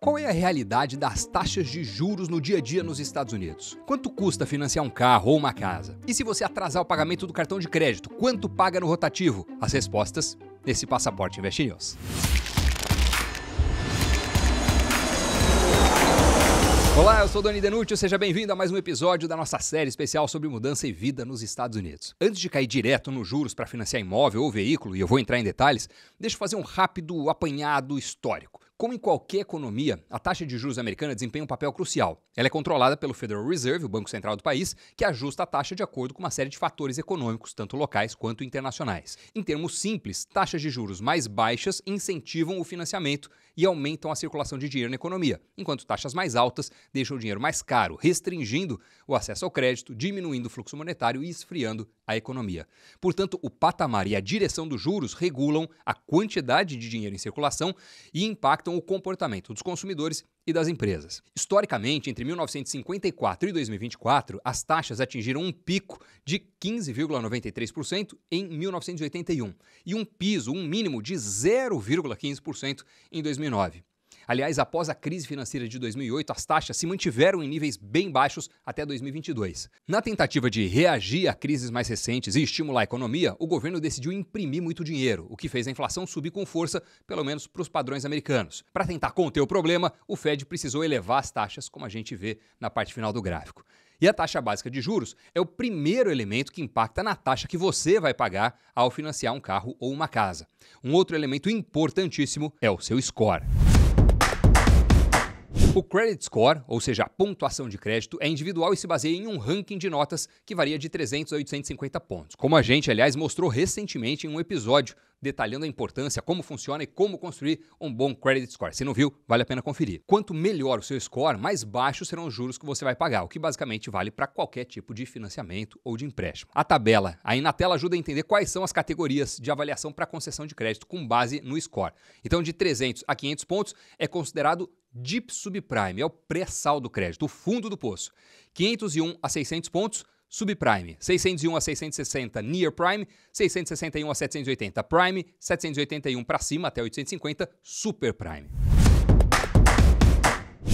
Qual é a realidade das taxas de juros no dia a dia nos Estados Unidos? Quanto custa financiar um carro ou uma casa? E se você atrasar o pagamento do cartão de crédito, quanto paga no rotativo? As respostas nesse Passaporte Invest News. Olá, eu sou Doni Denútil, seja bem-vindo a mais um episódio da nossa série especial sobre mudança e vida nos Estados Unidos. Antes de cair direto nos juros para financiar imóvel ou veículo, e eu vou entrar em detalhes, deixa eu fazer um rápido apanhado histórico. Como em qualquer economia, a taxa de juros americana desempenha um papel crucial. Ela é controlada pelo Federal Reserve, o Banco Central do país, que ajusta a taxa de acordo com uma série de fatores econômicos, tanto locais quanto internacionais. Em termos simples, taxas de juros mais baixas incentivam o financiamento e aumentam a circulação de dinheiro na economia, enquanto taxas mais altas deixam o dinheiro mais caro, restringindo o acesso ao crédito, diminuindo o fluxo monetário e esfriando a economia. Portanto, o patamar e a direção dos juros regulam a quantidade de dinheiro em circulação e impactam o comportamento dos consumidores e das empresas. Historicamente, entre 1954 e 2024, as taxas atingiram um pico de 15,93% em 1981 e um piso, um mínimo de 0,15% em 2009. Aliás, após a crise financeira de 2008, as taxas se mantiveram em níveis bem baixos até 2022. Na tentativa de reagir a crises mais recentes e estimular a economia, o governo decidiu imprimir muito dinheiro, o que fez a inflação subir com força, pelo menos para os padrões americanos. Para tentar conter o problema, o Fed precisou elevar as taxas, como a gente vê na parte final do gráfico. E a taxa básica de juros é o primeiro elemento que impacta na taxa que você vai pagar ao financiar um carro ou uma casa. Um outro elemento importantíssimo é o seu score. O credit score, ou seja, a pontuação de crédito, é individual e se baseia em um ranking de notas que varia de 300 a 850 pontos. Como a gente, aliás, mostrou recentemente em um episódio detalhando a importância, como funciona e como construir um bom credit score. Se não viu, vale a pena conferir. Quanto melhor o seu score, mais baixos serão os juros que você vai pagar, o que basicamente vale para qualquer tipo de financiamento ou de empréstimo. A tabela aí na tela ajuda a entender quais são as categorias de avaliação para concessão de crédito com base no score. Então, de 300 a 500 pontos é considerado Deep Subprime, é o pré-sal do crédito, o fundo do poço. 501 a 600 pontos, Subprime. 601 a 660, Near Prime. 661 a 780, Prime. 781 para cima, até 850, Super Prime.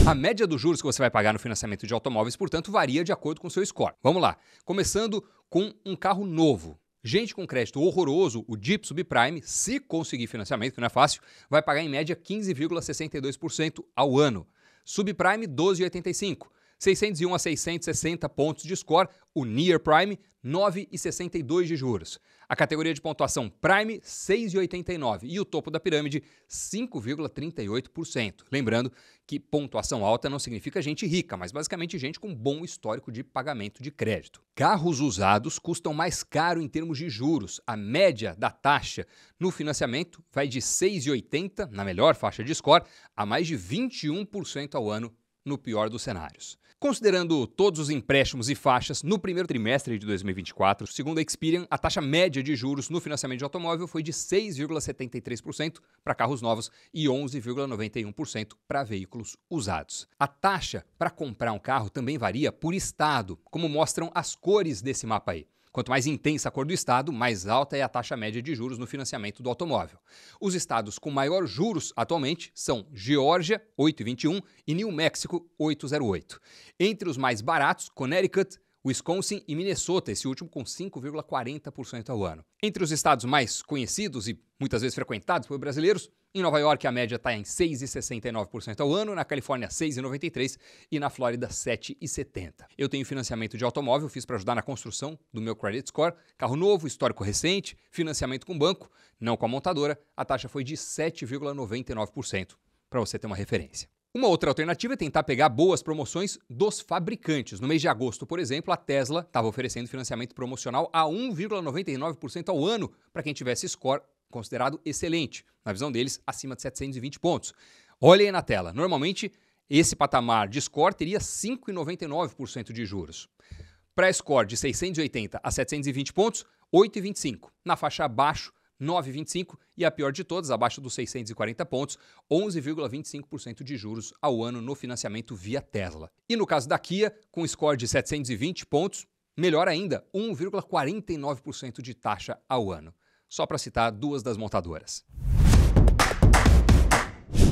A média dos juros que você vai pagar no financiamento de automóveis, portanto, varia de acordo com o seu score. Vamos lá. Começando com um carro novo. Gente com crédito horroroso, o Deep Subprime, se conseguir financiamento, que não é fácil, vai pagar em média 15,62% ao ano. Subprime, 12,85%. 601 a 660 pontos de score, o Near Prime, 9,62 de juros. A categoria de pontuação Prime, 6,89 e o topo da pirâmide, 5,38%. Lembrando que pontuação alta não significa gente rica, mas basicamente gente com bom histórico de pagamento de crédito. Carros usados custam mais caro em termos de juros. A média da taxa no financiamento vai de 6,80, na melhor faixa de score, a mais de 21% ao ano, no pior dos cenários. Considerando todos os empréstimos e faixas, no primeiro trimestre de 2024, segundo a Experian, a taxa média de juros no financiamento de automóvel foi de 6,73% para carros novos e 11,91% para veículos usados. A taxa para comprar um carro também varia por estado, como mostram as cores desse mapa aí. Quanto mais intensa a cor do estado, mais alta é a taxa média de juros no financiamento do automóvel. Os estados com maior juros atualmente são Geórgia, 8,21 e New Mexico, 8,08. Entre os mais baratos, Connecticut, Wisconsin e Minnesota, esse último com 5,40% ao ano. Entre os estados mais conhecidos e muitas vezes frequentados por brasileiros, em Nova York a média está em 6,69% ao ano, na Califórnia 6,93% e na Flórida 7,70%. Eu tenho financiamento de automóvel, fiz para ajudar na construção do meu credit score, carro novo, histórico recente, financiamento com banco, não com a montadora, a taxa foi de 7,99%, para você ter uma referência. Uma outra alternativa é tentar pegar boas promoções dos fabricantes. No mês de agosto, por exemplo, a Tesla estava oferecendo financiamento promocional a 1,99% ao ano para quem tivesse score considerado excelente, na visão deles, acima de 720 pontos. Olha aí na tela, normalmente esse patamar de score teria 5,99% de juros. Para score de 680 a 720 pontos, 8,25%. Na faixa abaixo, 9,25% e a pior de todas, abaixo dos 640 pontos, 11,25% de juros ao ano no financiamento via Tesla. E no caso da Kia, com score de 720 pontos, melhor ainda, 1,49% de taxa ao ano. Só para citar duas das montadoras.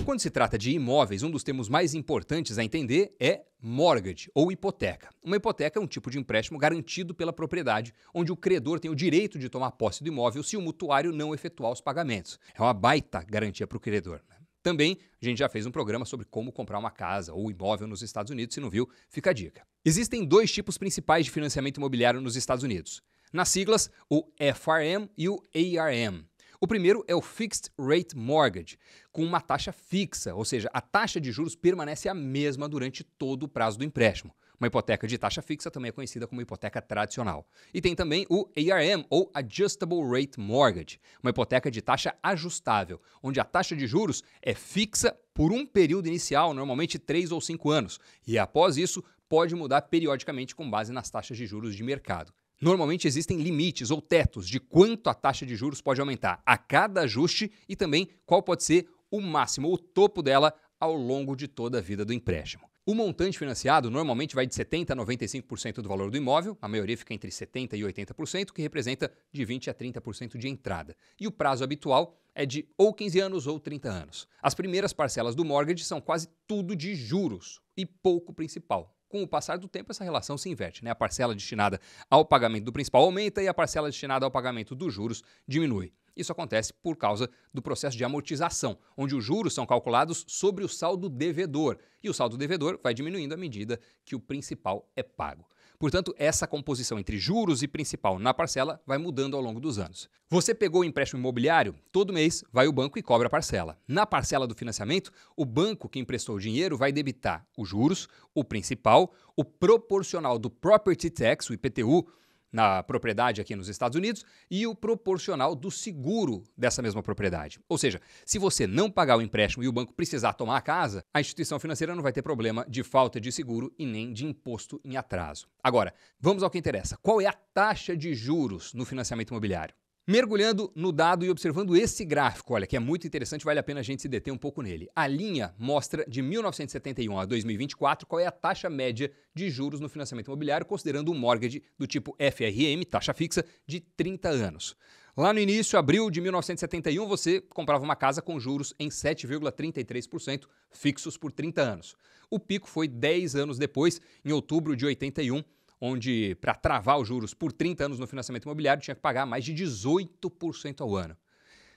Quando se trata de imóveis, um dos termos mais importantes a entender é mortgage, ou hipoteca. Uma hipoteca é um tipo de empréstimo garantido pela propriedade, onde o credor tem o direito de tomar posse do imóvel se o mutuário não efetuar os pagamentos. É uma baita garantia para o credor, né? Também, a gente já fez um programa sobre como comprar uma casa ou imóvel nos Estados Unidos. Se não viu, fica a dica. Existem dois tipos principais de financiamento imobiliário nos Estados Unidos. Nas siglas, o FRM e o ARM. O primeiro é o Fixed Rate Mortgage, com uma taxa fixa, ou seja, a taxa de juros permanece a mesma durante todo o prazo do empréstimo. Uma hipoteca de taxa fixa também é conhecida como hipoteca tradicional. E tem também o ARM, ou Adjustable Rate Mortgage, uma hipoteca de taxa ajustável, onde a taxa de juros é fixa por um período inicial, normalmente 3 ou 5 anos, e após isso pode mudar periodicamente com base nas taxas de juros de mercado. Normalmente existem limites ou tetos de quanto a taxa de juros pode aumentar a cada ajuste e também qual pode ser o máximo, o topo dela ao longo de toda a vida do empréstimo. O montante financiado normalmente vai de 70% a 95% do valor do imóvel, a maioria fica entre 70% e 80%, que representa de 20% a 30% de entrada. E o prazo habitual é de ou 15 anos ou 30 anos. As primeiras parcelas do mortgage são quase tudo de juros e pouco principal. Com o passar do tempo, essa relação se inverte, né? A parcela destinada ao pagamento do principal aumenta e a parcela destinada ao pagamento dos juros diminui. Isso acontece por causa do processo de amortização, onde os juros são calculados sobre o saldo devedor, e o saldo devedor vai diminuindo à medida que o principal é pago. Portanto, essa composição entre juros e principal na parcela vai mudando ao longo dos anos. Você pegou o empréstimo imobiliário? Todo mês vai o banco e cobra a parcela. Na parcela do financiamento, o banco que emprestou o dinheiro vai debitar os juros, o principal, o proporcional do Property Tax, o IPTU, na propriedade aqui nos Estados Unidos, e o proporcional do seguro dessa mesma propriedade. Ou seja, se você não pagar o empréstimo e o banco precisar tomar a casa, a instituição financeira não vai ter problema de falta de seguro e nem de imposto em atraso. Agora, vamos ao que interessa. Qual é a taxa de juros no financiamento imobiliário? Mergulhando no dado e observando esse gráfico, olha, que é muito interessante, vale a pena a gente se deter um pouco nele. A linha mostra de 1971 a 2024 qual é a taxa média de juros no financiamento imobiliário, considerando um mortgage do tipo FRM, taxa fixa, de 30 anos. Lá no início, abril de 1971, você comprava uma casa com juros em 7,33% fixos por 30 anos. O pico foi 10 anos depois, em outubro de 81, onde, para travar os juros por 30 anos no financiamento imobiliário, tinha que pagar mais de 18% ao ano.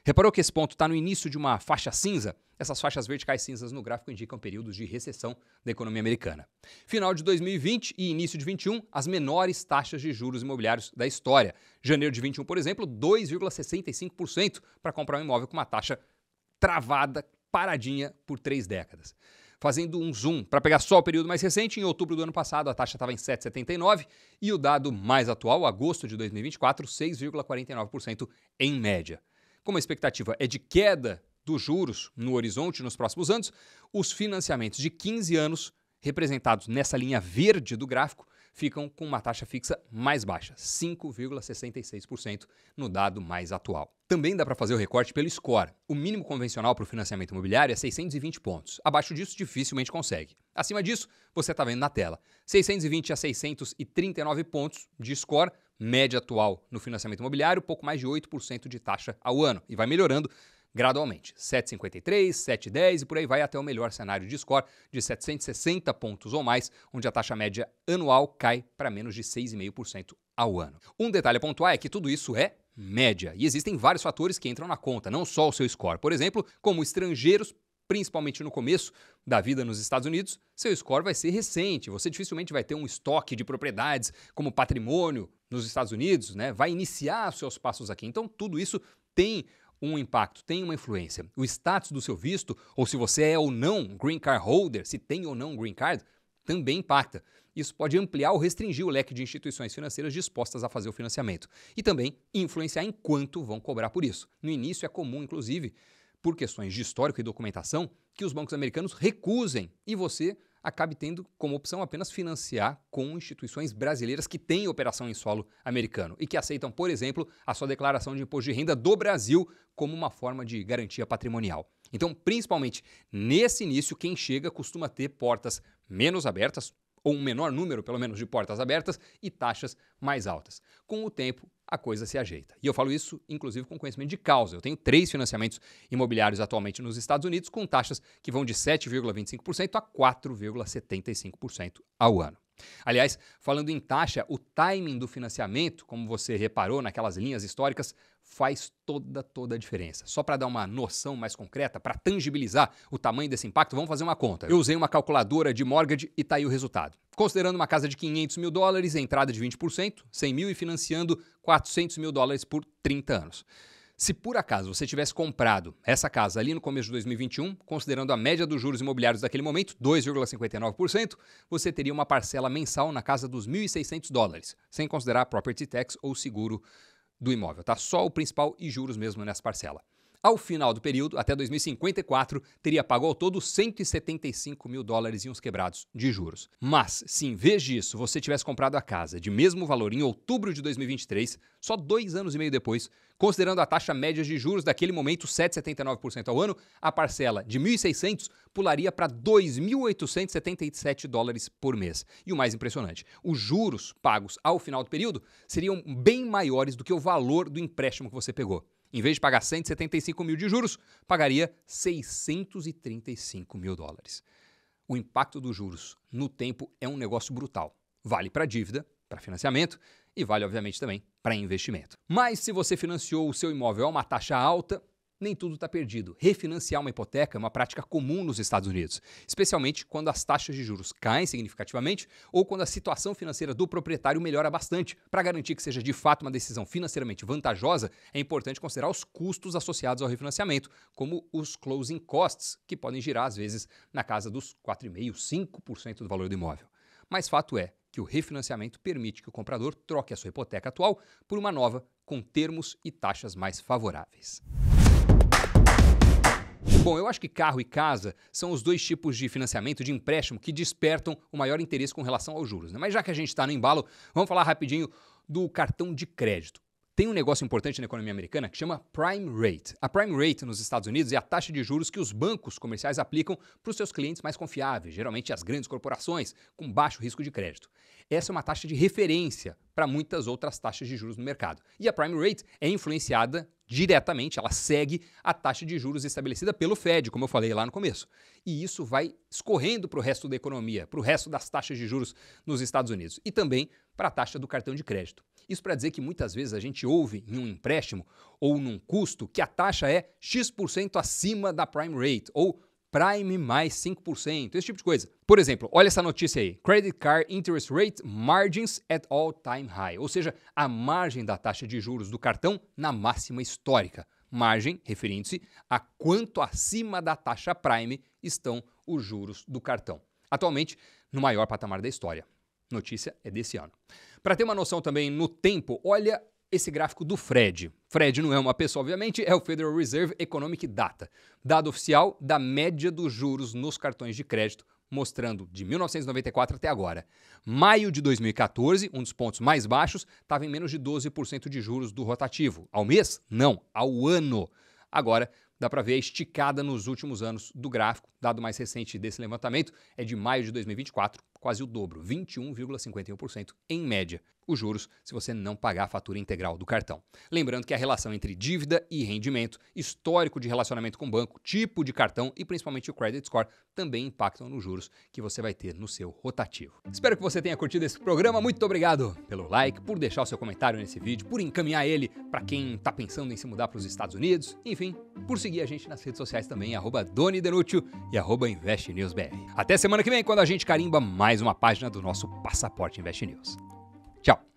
Reparou que esse ponto está no início de uma faixa cinza? Essas faixas verticais cinzas no gráfico indicam períodos de recessão da economia americana. Final de 2020 e início de 21, as menores taxas de juros imobiliários da história. Janeiro de 21, por exemplo, 2,65% para comprar um imóvel com uma taxa travada, paradinha por 3 décadas. Fazendo um zoom para pegar só o período mais recente, em outubro do ano passado a taxa estava em 7,79% e o dado mais atual, agosto de 2024, 6,49% em média. Como a expectativa é de queda dos juros no horizonte nos próximos anos, os financiamentos de 15 anos, representados nessa linha verde do gráfico, ficam com uma taxa fixa mais baixa, 5,66% no dado mais atual. Também dá para fazer o recorte pelo score. O mínimo convencional para o financiamento imobiliário é 620 pontos. Abaixo disso, dificilmente consegue. Acima disso, você está vendo na tela. 620 a 639 pontos de score, média atual no financiamento imobiliário, pouco mais de 8% de taxa ao ano. E vai melhorando gradualmente. 7,53, 7,10 e por aí vai até o melhor cenário de score de 760 pontos ou mais, onde a taxa média anual cai para menos de 6,5% ao ano. Um detalhe a pontuar é que tudo isso é média e existem vários fatores que entram na conta, não só o seu score. Por exemplo, como estrangeiros, principalmente no começo da vida nos Estados Unidos, seu score vai ser recente. Você dificilmente vai ter um estoque de propriedades como patrimônio nos Estados Unidos, né? Vai iniciar seus passos aqui. Então, tudo isso tem um impacto, tem uma influência. O status do seu visto, ou se você é ou não green card holder, se tem ou não green card, também impacta. Isso pode ampliar ou restringir o leque de instituições financeiras dispostas a fazer o financiamento. E também influenciar em quanto vão cobrar por isso. No início é comum, inclusive, por questões de histórico e documentação, que os bancos americanos recusem e você acabe tendo como opção apenas financiar com instituições brasileiras que têm operação em solo americano e que aceitam, por exemplo, a sua declaração de imposto de renda do Brasil como uma forma de garantia patrimonial. Então, principalmente nesse início, quem chega costuma ter portas menos abertas, ou um menor número, pelo menos, de portas abertas e taxas mais altas. Com o tempo, a coisa se ajeita. E eu falo isso, inclusive, com conhecimento de causa. Eu tenho 3 financiamentos imobiliários atualmente nos Estados Unidos com taxas que vão de 7,25% a 4,75% ao ano. Aliás, falando em taxa, o timing do financiamento, como você reparou naquelas linhas históricas, faz toda a diferença. Só para dar uma noção mais concreta, para tangibilizar o tamanho desse impacto, vamos fazer uma conta. Eu usei uma calculadora de mortgage e tá aí o resultado. Considerando uma casa de $500 mil, entrada de 20%, 100 mil e financiando $400 mil por 30 anos. Se por acaso você tivesse comprado essa casa ali no começo de 2021, considerando a média dos juros imobiliários daquele momento, 2,59%, você teria uma parcela mensal na casa dos $1.600, sem considerar property tax ou seguro do imóvel, tá? Só o principal e juros mesmo nessa parcela. Ao final do período, até 2054, teria pago ao todo $175 mil e uns quebrados de juros. Mas, se em vez disso você tivesse comprado a casa de mesmo valor em outubro de 2023, só 2 anos e meio depois, considerando a taxa média de juros daquele momento, 7,79% ao ano, a parcela de $1.600 pularia para $2.877 por mês. E o mais impressionante, os juros pagos ao final do período seriam bem maiores do que o valor do empréstimo que você pegou. Em vez de pagar 175 mil de juros, pagaria 635 mil dólares. O impacto dos juros no tempo é um negócio brutal. Vale para dívida, para financiamento e vale, obviamente, também para investimento. Mas se você financiou o seu imóvel a uma taxa alta, nem tudo está perdido. Refinanciar uma hipoteca é uma prática comum nos Estados Unidos, especialmente quando as taxas de juros caem significativamente ou quando a situação financeira do proprietário melhora bastante. Para garantir que seja de fato uma decisão financeiramente vantajosa, é importante considerar os custos associados ao refinanciamento, como os closing costs, que podem girar às vezes na casa dos 4,5%, 5% do valor do imóvel. Mas fato é que o refinanciamento permite que o comprador troque a sua hipoteca atual por uma nova com termos e taxas mais favoráveis. Bom, eu acho que carro e casa são os 2 tipos de financiamento, de empréstimo, que despertam o maior interesse com relação aos juros, né? Mas já que a gente está no embalo, vamos falar rapidinho do cartão de crédito. Tem um negócio importante na economia americana que chama Prime Rate. A Prime Rate nos Estados Unidos é a taxa de juros que os bancos comerciais aplicam para os seus clientes mais confiáveis, geralmente as grandes corporações com baixo risco de crédito. Essa é uma taxa de referência para muitas outras taxas de juros no mercado. E a Prime Rate é influenciada diretamente, ela segue a taxa de juros estabelecida pelo Fed, como eu falei lá no começo. E isso vai escorrendo para o resto da economia, para o resto das taxas de juros nos Estados Unidos e também para a taxa do cartão de crédito. Isso para dizer que muitas vezes a gente ouve em um empréstimo ou num custo que a taxa é X% acima da Prime Rate ou Prime mais 5%, esse tipo de coisa. Por exemplo, olha essa notícia aí. Credit Card Interest Rate Margins at All-Time High. Ou seja, a margem da taxa de juros do cartão na máxima histórica. Margem referindo-se a quanto acima da taxa Prime estão os juros do cartão. Atualmente, no maior patamar da história. Notícia é desse ano. Para ter uma noção também no tempo, olha esse gráfico do Fred. Fred não é uma pessoa, obviamente, é o Federal Reserve Economic Data. Dado oficial da média dos juros nos cartões de crédito, mostrando de 1994 até agora. Maio de 2014, um dos pontos mais baixos, estava em menos de 12% de juros do rotativo. Ao mês? Não, ao ano. Agora, dá para ver a esticada nos últimos anos do gráfico. Dado mais recente desse levantamento é de maio de 2024, quase o dobro, 21,51% em média. Os juros se você não pagar a fatura integral do cartão. Lembrando que a relação entre dívida e rendimento, histórico de relacionamento com o banco, tipo de cartão e principalmente o credit score também impactam nos juros que você vai ter no seu rotativo. Espero que você tenha curtido esse programa. Muito obrigado pelo like, por deixar o seu comentário nesse vídeo, por encaminhar ele para quem está pensando em se mudar para os Estados Unidos, enfim, por seguir a gente nas redes sociais também, @DoniDenútil e @InvestNewsBR. Até semana que vem, quando a gente carimba mais uma página do nosso Passaporte Invest News. Tchau!